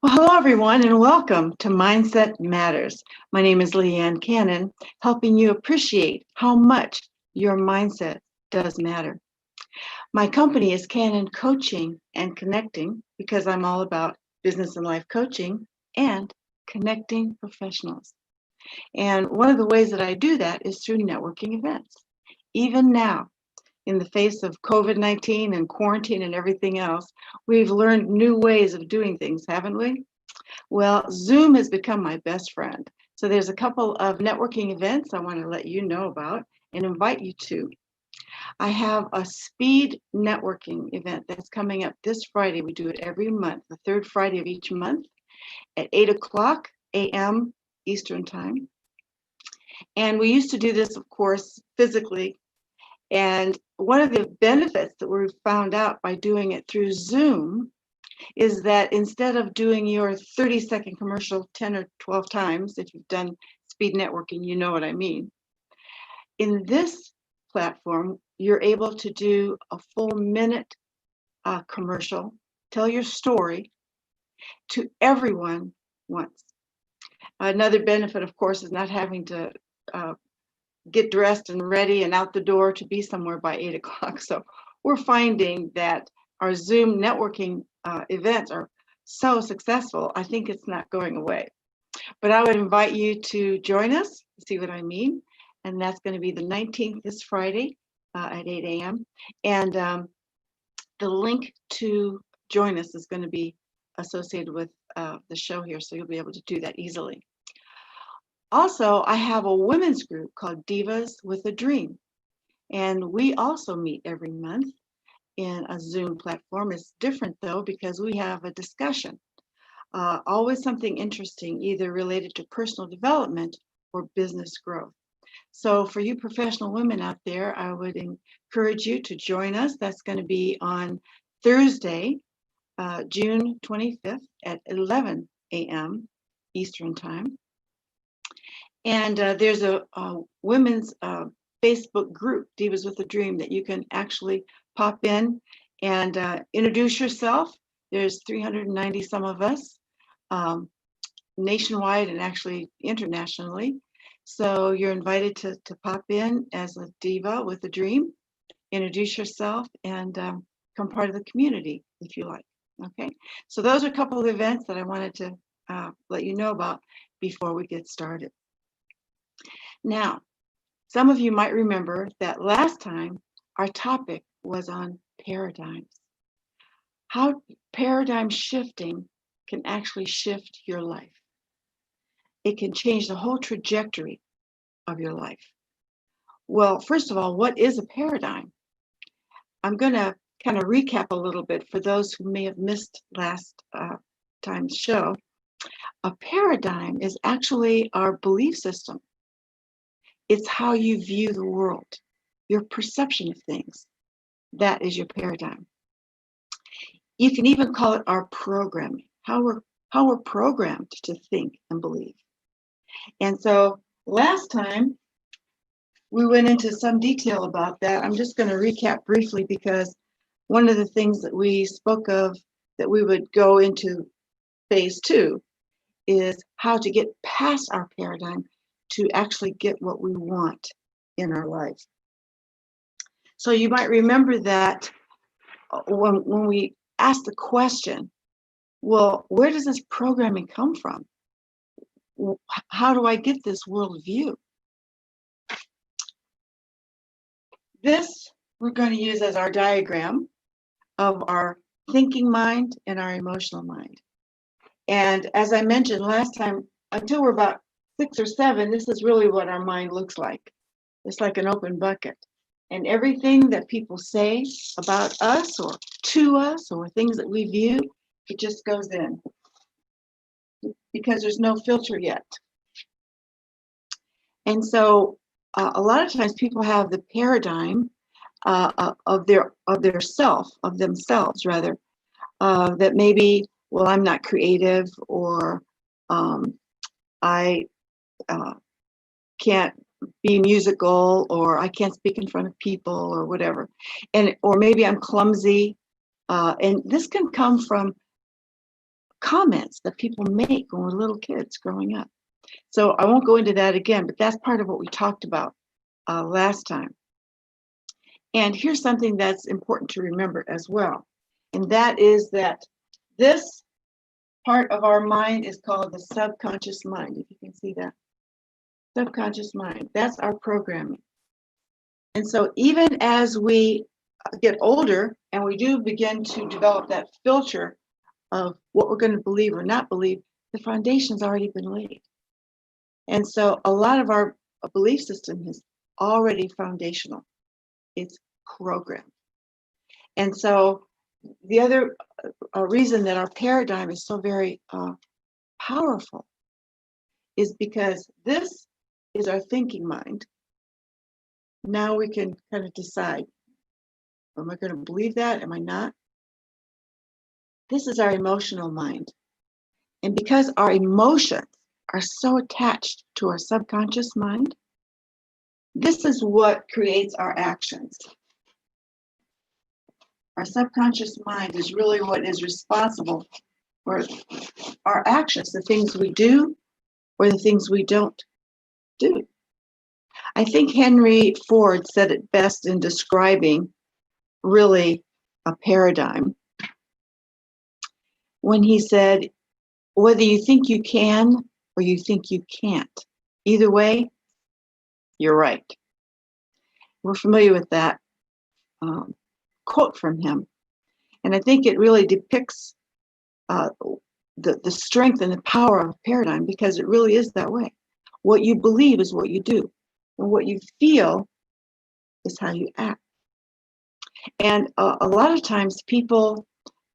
Well, hello, everyone, and welcome to Mindset Matters. My name is Leanne Cannon, helping you appreciate how much your mindset does matter. My company is Cannon Coaching and Connecting because I'm all about business and life coaching and connecting professionals. And one of the ways that I do that is through networking events. Even now, in the face of COVID-19 and quarantine and everything else, we've learned new ways of doing things, haven't we? Well, Zoom has become my best friend. So there's a couple of networking events I want to let you know about and invite you to. I have a speed networking event that's coming up this Friday. We do it every month, the third Friday of each month at 8 o'clock a.m. Eastern Time. And we used to do this, of course, physically. And one of the benefits that we found out by doing it through Zoom is that instead of doing your 30-second commercial 10 or 12 times, if you've done speed networking, you know what I mean. In this platform, you're able to do a full minute commercial, tell your story to everyone once. Another benefit, of course, is not having to get dressed and ready and out the door to be somewhere by 8 o'clock. So we're finding that our Zoom networking events are so successful, I think it's not going away. But I would invite you to join us, see what I mean. And that's going to be the 19th, this Friday at 8 a.m. And the link to join us is going to be associated with the show here, so you'll be able to do that easily. Also, I have a women's group called Divas with a Dream. And we also meet every month in a Zoom platform. It's different though, because we have a discussion, always something interesting, either related to personal development or business growth. So for you professional women out there, I would encourage you to join us. That's going to be on Thursday, June 25th at 11 a.m. Eastern Time. And there's a women's Facebook group, Divas with a Dream, that you can actually pop in and introduce yourself. There's 390 some of us nationwide and actually internationally. So you're invited to pop in as a diva with a dream, introduce yourself, and become part of the community if you like. Okay, so those are a couple of events that I wanted to let you know about before we get started. Now, some of you might remember that last time our topic was on paradigms. How paradigm shifting can actually shift your life. It can change the whole trajectory of your life. Well, first of all, what is a paradigm? I'm going to kind of recap a little bit for those who may have missed last time's show. A paradigm is actually our belief system. It's how you view the world, your perception of things. That is your paradigm. You can even call it our programming, how we're programmed to think and believe. And so last time we went into some detail about that. I'm just going to recap briefly because one of the things that we spoke of that we would go into phase 2 is how to get past our paradigm to actually get what we want in our life. So you might remember that when we asked the question, well, where does this programming come from? How do I get this worldview? This we're going to use as our diagram of our thinking mind and our emotional mind. And as I mentioned last time, until we're about 6 or 7, this is really what our mind looks like. It's like an open bucket. And everything that people say about us or to us or things that we view, it just goes in because there's no filter yet. And so a lot of times people have the paradigm of themselves rather, that maybe, well, I'm not creative, or I can't be musical, or I can't speak in front of people, or whatever, or maybe I'm clumsy, and this can come from comments that people make when we're little kids growing up. So I won't go into that again, but that's part of what we talked about last time. And here's something that's important to remember as well. And that is that this part of our mind is called the subconscious mind, if you can see that. Subconscious mind, that's our programming. And so even as we get older and we do begin to develop that filter of what we're going to believe or not believe, the foundation's already been laid. And so a lot of our belief system is already foundational. It's programmed. And so the other reason that our paradigm is so very powerful is because this is our thinking mind. Now we can kind of decide, am I going to believe that? Am I not? This is our emotional mind. And because our emotions are so attached to our subconscious mind, this is what creates our actions. Our subconscious mind is really what is responsible for our actions, the things we do or the things we don't do. I think Henry Ford said it best in describing really a paradigm when he said, whether you think you can or you think you can't, either way, you're right. We're familiar with that quote from him. And I think it really depicts the strength and the power of a paradigm, because it really is that way. What you believe is what you do, and what you feel is how you act. And a lot of times people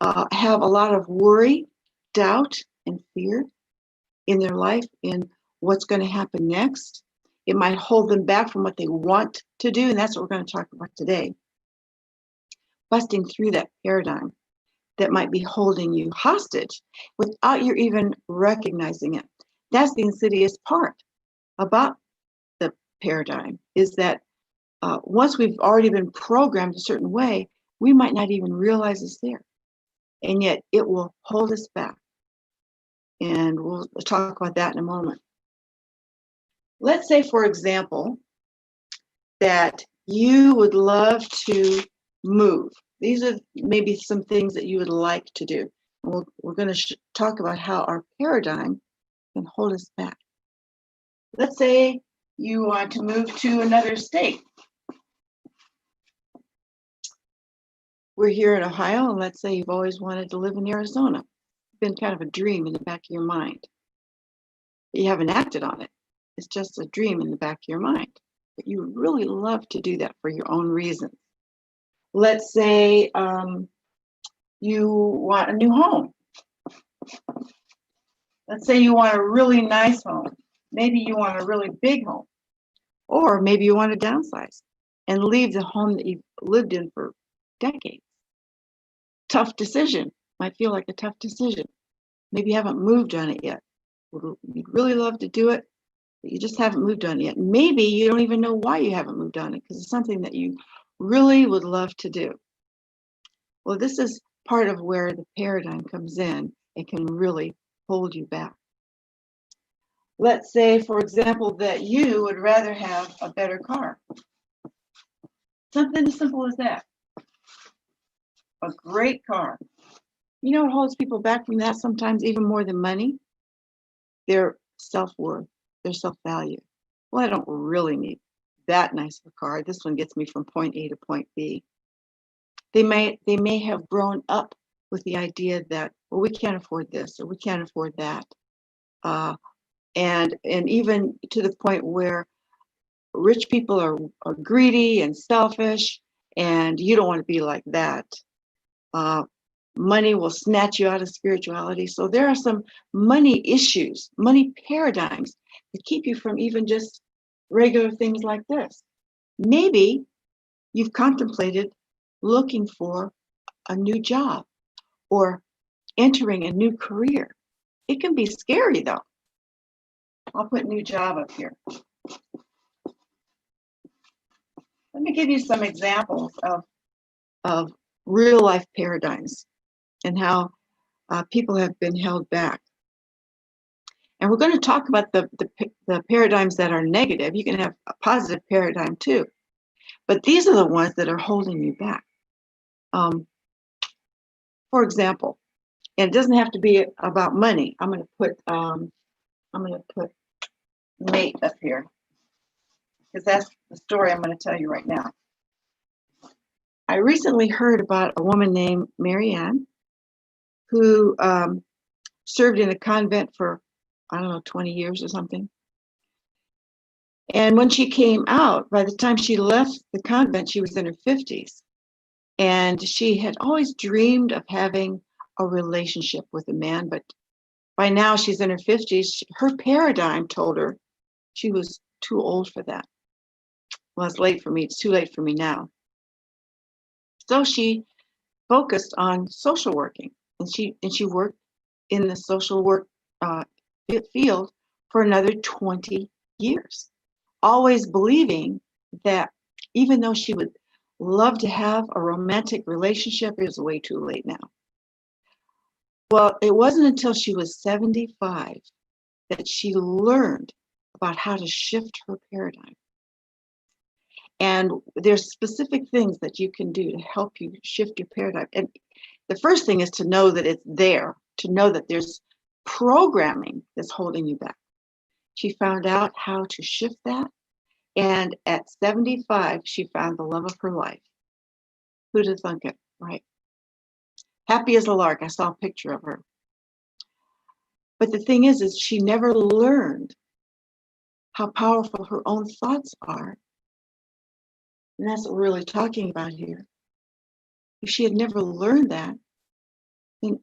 have a lot of worry, doubt, and fear in their life in what's going to happen next. It might hold them back from what they want to do, and that's what we're going to talk about today. Busting through that paradigm that might be holding you hostage without you even recognizing it. That's the insidious part about the paradigm, is that once we've already been programmed a certain way, we might not even realize it's there. And yet it will hold us back. And we'll talk about that in a moment. Let's say, for example, that you would love to move. These are maybe some things that you would like to do. We're going to talk about how our paradigm can hold us back. Let's say you want to move to another state. We're here in Ohio, and let's say you've always wanted to live in Arizona. It's been kind of a dream in the back of your mind. You haven't acted on it. It's just a dream in the back of your mind. But you would really love to do that for your own reasons. Let's say you want a new home. Let's say you want a really nice home. Maybe you want a really big home. Or maybe you want to downsize and leave the home that you've lived in for decades. Tough decision. Might feel like a tough decision. Maybe you haven't moved on it yet. You'd really love to do it, but you just haven't moved on it yet. Maybe you don't even know why you haven't moved on it, because it's something that you really would love to do. Well, this is part of where the paradigm comes in. It can really hold you back. Let's say, for example, that you would rather have a better car. Something as simple as that. A great car. You know what holds people back from that sometimes even more than money? Their self-worth, their self-value. Well, I don't really need that nice of a car. This one gets me from point A to point B. They may have grown up with the idea that, well, we can't afford this or we can't afford that. And even to the point where rich people are greedy and selfish, and you don't want to be like that. Money will snatch you out of spirituality. So there are some money issues, money paradigms that keep you from even just regular things like this. Maybe you've contemplated looking for a new job or entering a new career. It can be scary though. I'll put new job up here. Let me give you some examples of real life paradigms and how people have been held back. And we're going to talk about the paradigms that are negative. You can have a positive paradigm too. But these are the ones that are holding you back. For example, and it doesn't have to be about money. I'm going to put mate up here because that's the story I'm going to tell you right now. I recently heard about a woman named Leanne who served in a convent for, I don't know, 20 years or something. And when she came out, by the time she left the convent, she was in her 50s. And she had always dreamed of having a relationship with a man, but by now she's in her 50s. Her paradigm told her she was too old for that. Well, it's late for me. It's too late for me now. So she focused on social working, and she worked in the social work field for another 20 years, always believing that even though she would love to have a romantic relationship, it was way too late now. Well, it wasn't until she was 75 that she learned about how to shift her paradigm. And there's specific things that you can do to help you shift your paradigm. And the first thing is to know that it's there, to know that there's programming that's holding you back. She found out how to shift that. And at 75, she found the love of her life. Who'd have thunk it, right? Happy as a lark. I saw a picture of her. But the thing is she never learned how powerful her own thoughts are. And that's what we're really talking about here. If she had never learned that, then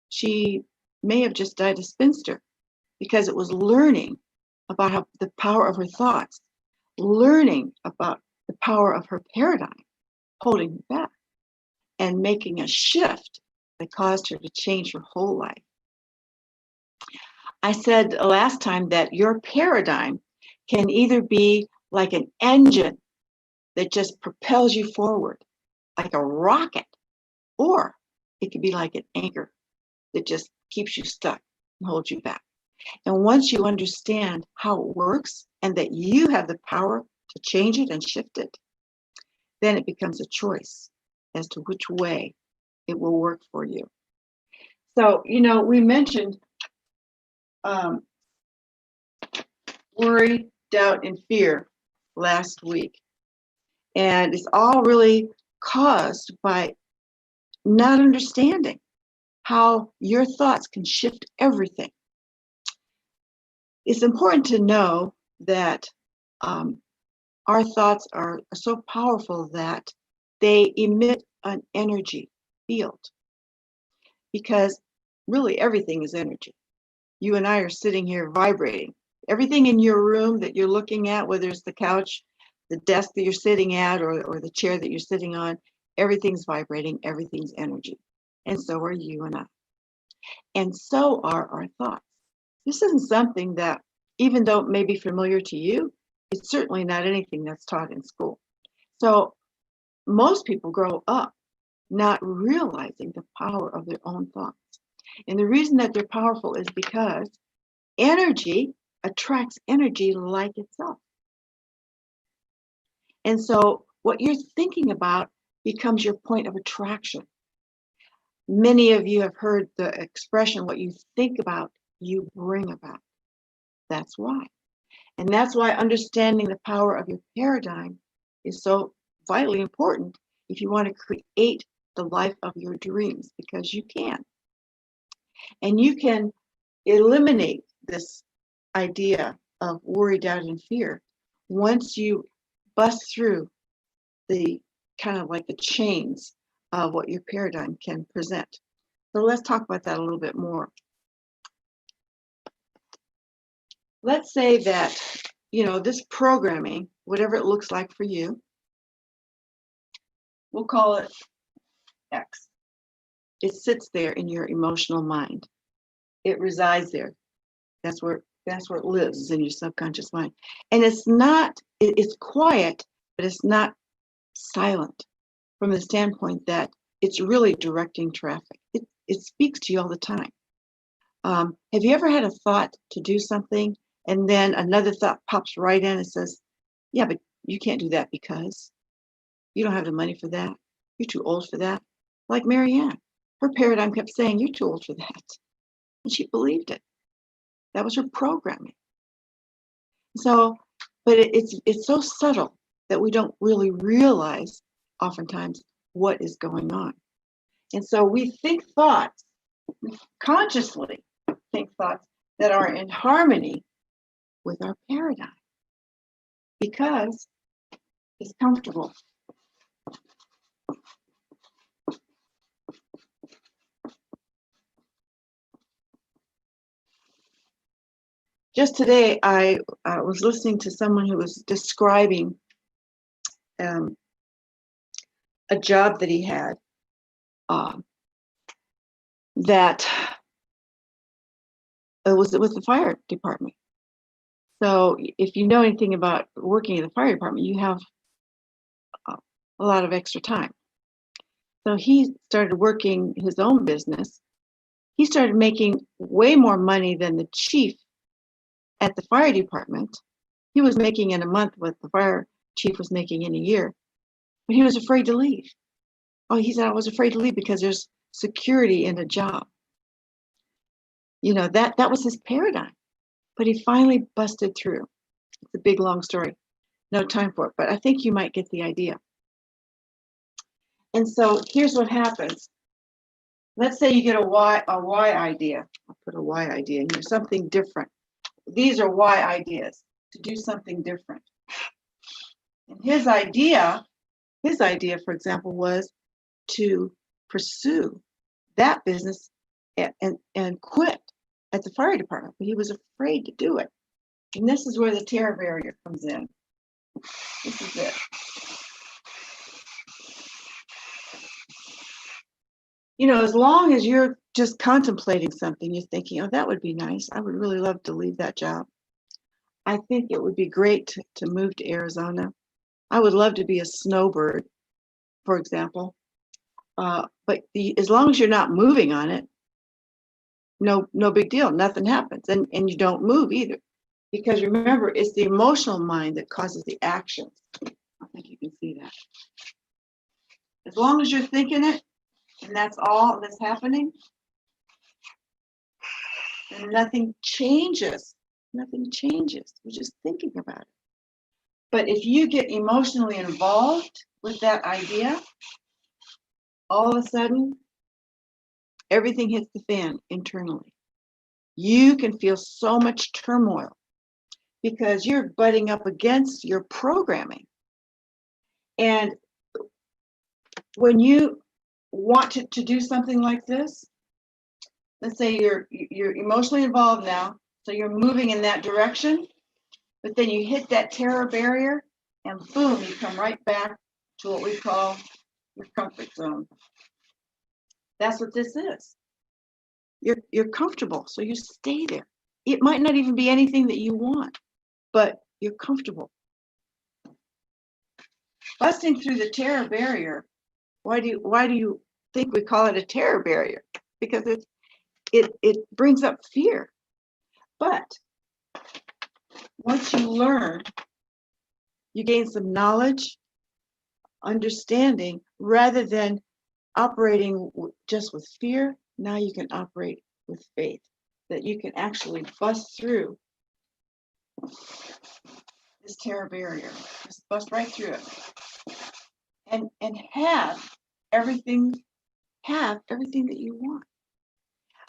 she may have just died a spinster, because it was learning about the power of her thoughts, learning about the power of her paradigm holding her back, and making a shift that caused her to change her whole life. I said last time that your paradigm can either be like an engine that just propels you forward, like a rocket, or it could be like an anchor that just keeps you stuck and holds you back. And once you understand how it works and that you have the power to change it and shift it, then it becomes a choice as to which way it will work for you. So, we mentioned worry, doubt, and fear last week. And it's all really caused by not understanding how your thoughts can shift everything. It's important to know that our thoughts are so powerful that they emit an energy field, because really everything is energy. You and I are sitting here vibrating. Everything in your room that you're looking at, whether it's the couch, the desk that you're sitting at, or the chair that you're sitting on, everything's vibrating, everything's energy. And so are you and I. And so are our thoughts. This isn't something that, even though it may be familiar to you, it's certainly not anything that's taught in school. So most people grow up not realizing the power of their own thoughts. And the reason that they're powerful is because energy attracts energy like itself. And so what you're thinking about becomes your point of attraction. Many of you have heard the expression, what you think about, you bring about. That's why. And that's why understanding the power of your paradigm is so vitally important if you want to create the life of your dreams, because you can. And you can eliminate this idea of worry, doubt, and fear once you bust through the kind of like the chains of what your paradigm can present. So let's talk about that a little bit more. Let's say that, this programming, whatever it looks like for you, we'll call it X. It sits there in your emotional mind. It resides there. That's where it lives, is in your subconscious mind. And it's quiet, but it's not silent, from the standpoint that it's really directing traffic. it speaks to you all the time. Have you ever had a thought to do something and then another thought pops right in and says, yeah, but you can't do that because you don't have the money for that. You're too old for that. Like Marianne, her paradigm kept saying, you're too old for that. And she believed it. That was her programming. So, but it's so subtle that we don't really realize oftentimes what is going on. And so we think thoughts, consciously think thoughts that are in harmony with our paradigm because it's comfortable. Just today, I was listening to someone who was describing a job that he had that was with the fire department. So if you know anything about working in the fire department, you have a lot of extra time. So he started working his own business. He started making way more money than the chief at the fire department. He was making in a month what the fire chief was making in a year, but he was afraid to leave. Oh, he said, I was afraid to leave because there's security in a job. You know, that was his paradigm, but he finally busted through. It's a big, long story. No time for it, but I think you might get the idea. And so here's what happens. Let's say you get a Y idea. I'll put a Y idea in here, something different. These are Y ideas, to do something different. And his idea, for example, was to pursue that business and quit at the fire department, but he was afraid to do it. And this is where the terror barrier comes in. This is it. You know, as long as you're just contemplating something, you're thinking, oh, that would be nice. I would really love to leave that job. I think it would be great to move to Arizona. I would love to be a snowbird, for example. But as long as you're not moving on it, no big deal. Nothing happens. And you don't move either. Because remember, it's the emotional mind that causes the actions. I think you can see that. As long as you're thinking it, and that's all that's happening, then nothing changes. Nothing changes. You're just thinking about it. But if you get emotionally involved with that idea, all of a sudden, everything hits the fan internally. You can feel so much turmoil because you're butting up against your programming. And when you want to do something like this, let's say you're emotionally involved now, so you're moving in that direction, but then you hit that terror barrier and boom, you come right back to what we call your comfort zone. That's what this is. You're comfortable, so you stay there. It might not even be anything that you want, but you're comfortable. Busting through the terror barrier. Why do you think we call it a terror barrier? Because it brings up fear. But once you learn, you gain some knowledge, understanding, rather than operating just with fear. Now you can operate with faith, that you can actually bust through this terror barrier, just bust right through it, and have everything that you want.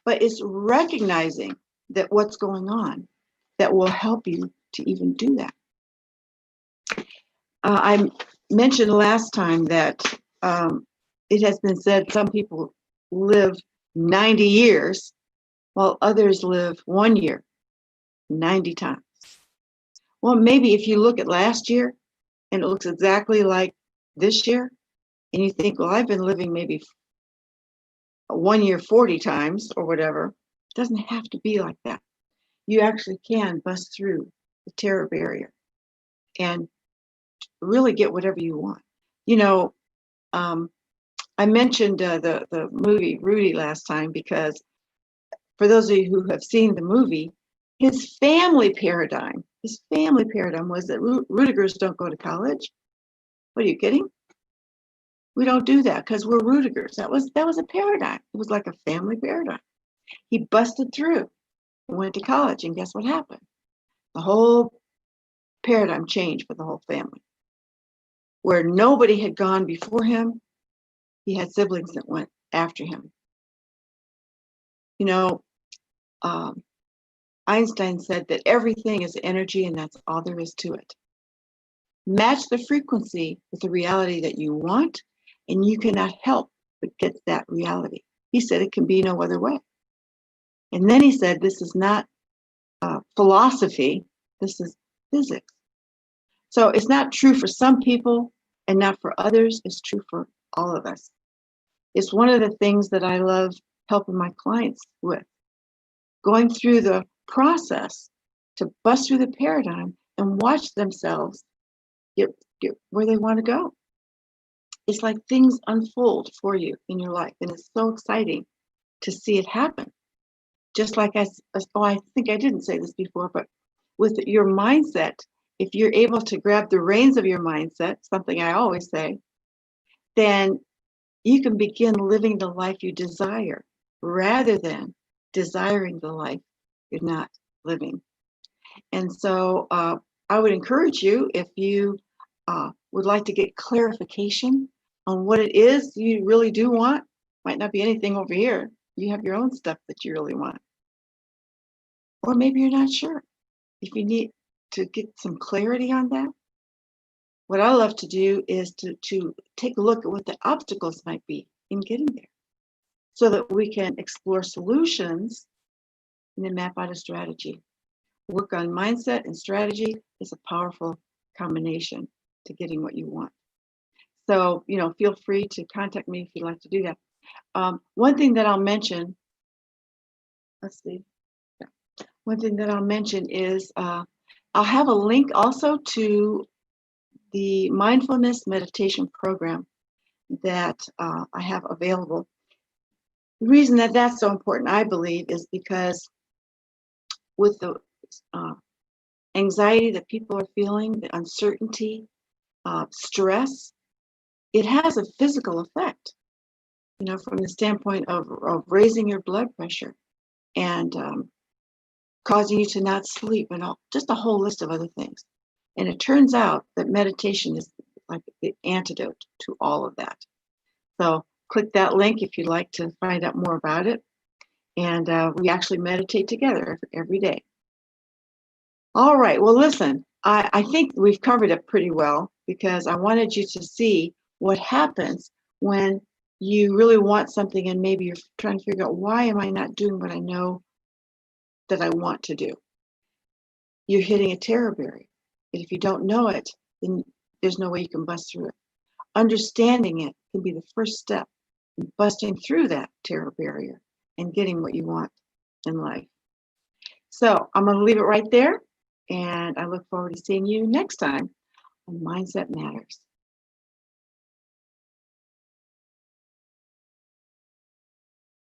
But it's recognizing that what's going on that will help you to even do that. I mentioned last time that it has been said some people live 90 years while others live 1 year 90 times. Well, maybe if you look at last year and it looks exactly like this year, and you think, well, I've been living maybe 1 year 40 times or whatever, it doesn't have to be like that. You actually can bust through the terror barrier and really get whatever you want. You know, I mentioned the movie Rudy last time because for those of you who have seen the movie, his family paradigm was that Rudigers don't go to college. What are you kidding? We don't do that because we're Rudigers. That was a paradigm. It was like a family paradigm. He busted through and went to college, and guess what happened? The whole paradigm changed for the whole family. Where nobody had gone before him, he had siblings that went after him. You know, Einstein said that everything is energy and that's all there is to it. Match the frequency with the reality that you want, and you cannot help but get that reality. He said it can be no other way. And then he said, this is not philosophy, this is physics. So it's not true for some people and not for others, it's true for all of us. It's one of the things that I love helping my clients with, going through the process to bust through the paradigm and watch themselves get where they want to go. It's like things unfold for you in your life, and it's so exciting to see it happen. Just like I think I didn't say this before, but with your mindset, if you're able to grab the reins of your mindset, something I always say, then you can begin living the life you desire rather than desiring the life you're not living. And so I would encourage you, if you would like to get clarification on what it is you really do want, might not be anything over here. You have your own stuff that you really want. Or maybe you're not sure. If you need to get some clarity on that, what I love to do is to take a look at what the obstacles might be in getting there so that we can explore solutions and then map out a strategy. Work on mindset and strategy is a powerful combination to getting what you want. So, feel free to contact me if you'd like to do that. One thing that I'll mention, One thing that I'll mention is I'll have a link also to the mindfulness meditation program that I have available. The reason that that's so important, I believe, is because with the anxiety that people are feeling, the uncertainty, stress, it has a physical effect, from the standpoint of raising your blood pressure and causing you to not sleep and just a whole list of other things. And it turns out that meditation is like the antidote to all of that. So click that link if you'd like to find out more about it. And we actually meditate together every day. All right, well, listen, I think we've covered it pretty well because I wanted you to see what happens when you really want something and maybe you're trying to figure out, why am I not doing what I know that I want to do? You're hitting a terror barrier. And if you don't know it, then there's no way you can bust through it. Understanding it can be the first step in busting through that terror barrier and getting what you want in life. So I'm going to leave it right there, and I look forward to seeing you next time on Mindset Matters.